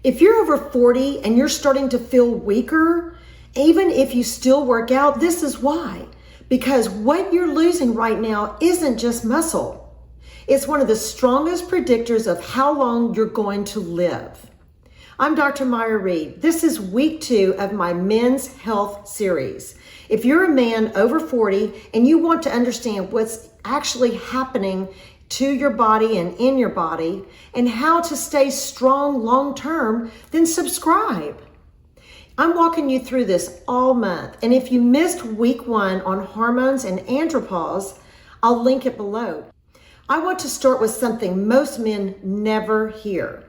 If you're over 40 and you're starting to feel weaker, even if you still work out, this is why. Because what you're losing right now isn't just muscle. It's one of the strongest predictors of how long you're going to live. I'm Dr. Myra Reed. This is week 2 of my Men's Health series. If you're a man over 40 and you want to understand what's actually happening to your body and in your body and how to stay strong long term, then subscribe. I'm walking you through this all month. And if you missed week 1 on hormones and andropause, I'll link it below. I want to start with something most men never hear.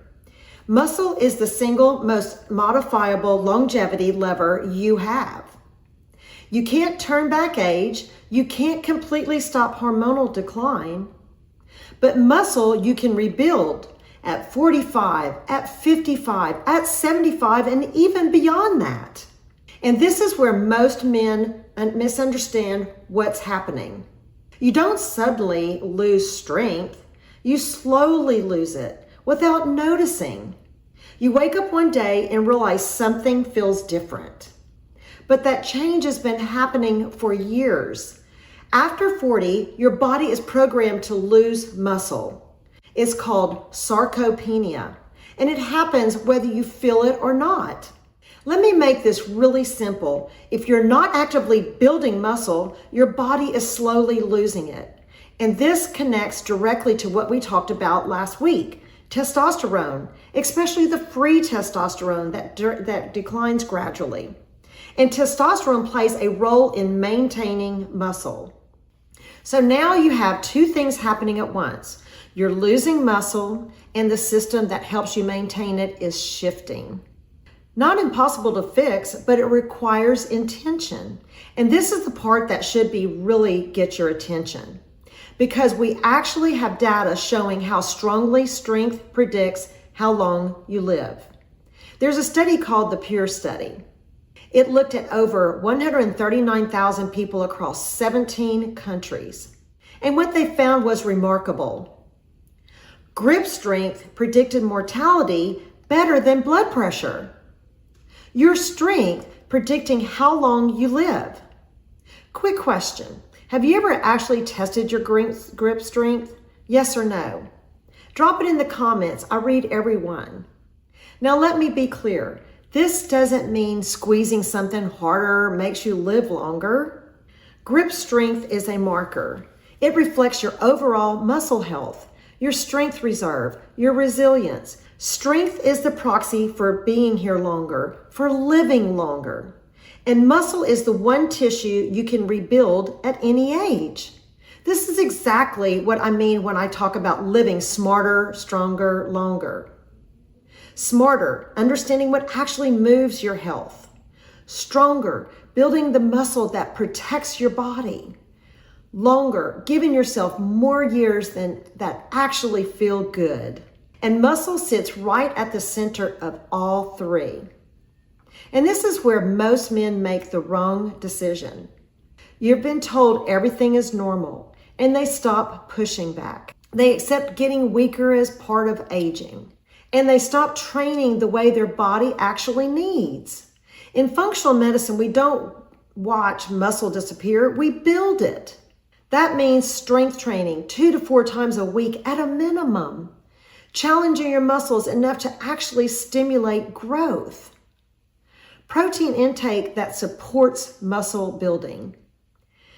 Muscle is the single most modifiable longevity lever you have. You can't turn back age. You can't completely stop hormonal decline. But muscle you can rebuild at 45, at 55, at 75, and even beyond that. And this is where most men misunderstand what's happening. You don't suddenly lose strength. You slowly lose it without noticing. You wake up one day and realize something feels different. But that change has been happening for years. After 40, your body is programmed to lose muscle. It's called sarcopenia, and it happens whether you feel it or not. Let me make this really simple. If you're not actively building muscle, your body is slowly losing it. And this connects directly to what we talked about last week, testosterone, especially the free testosterone that declines gradually. And testosterone plays a role in maintaining muscle. So now you have two things happening at once. You're losing muscle and the system that helps you maintain it is shifting. Not impossible to fix, but it requires intention. And this is the part that should really get your attention, because we actually have data showing how strongly strength predicts how long you live. There's a study called the PURE study. It looked at over 139,000 people across 17 countries. And what they found was remarkable. Grip strength predicted mortality better than blood pressure. Your strength predicting how long you live. Quick question. Have you ever actually tested your grip strength? Yes or no? Drop it in the comments. I read every one. Now let me be clear. This doesn't mean squeezing something harder makes you live longer. Grip strength is a marker. It reflects your overall muscle health, your strength reserve, your resilience. Strength is the proxy for being here longer, for living longer. And muscle is the one tissue you can rebuild at any age. This is exactly what I mean when I talk about living smarter, stronger, longer. Smarter, understanding what actually moves your health. Stronger, building the muscle that protects your body. Longer, giving yourself more years that actually feel good. And muscle sits right at the center of all three. And this is where most men make the wrong decision. You've been told everything is normal, and they stop pushing back. They accept getting weaker as part of aging. And they stop training the way their body actually needs. In functional medicine, we don't watch muscle disappear, we build it. That means strength training 2 to 4 times a week at a minimum. Challenging your muscles enough to actually stimulate growth. Protein intake that supports muscle building.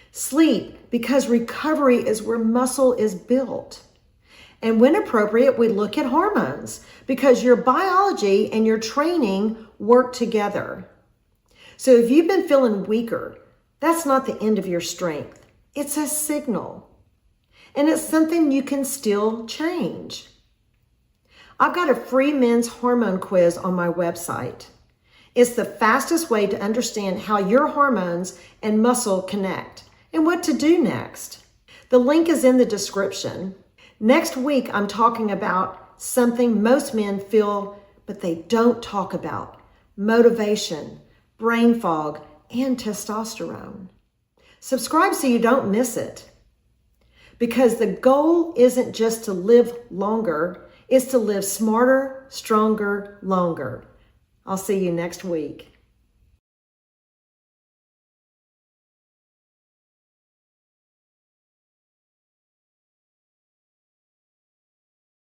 Sleep, because recovery is where muscle is built. And when appropriate, we look at hormones, because your biology and your training work together. So if you've been feeling weaker, that's not the end of your strength. It's a signal. And it's something you can still change. I've got a free men's hormone quiz on my website. It's the fastest way to understand how your hormones and muscle connect and what to do next. The link is in the description. Next week, I'm talking about something most men feel, but they don't talk about: motivation, brain fog, and testosterone. Subscribe so you don't miss it. Because the goal isn't just to live longer, is to live smarter, stronger, longer. I'll see you next week.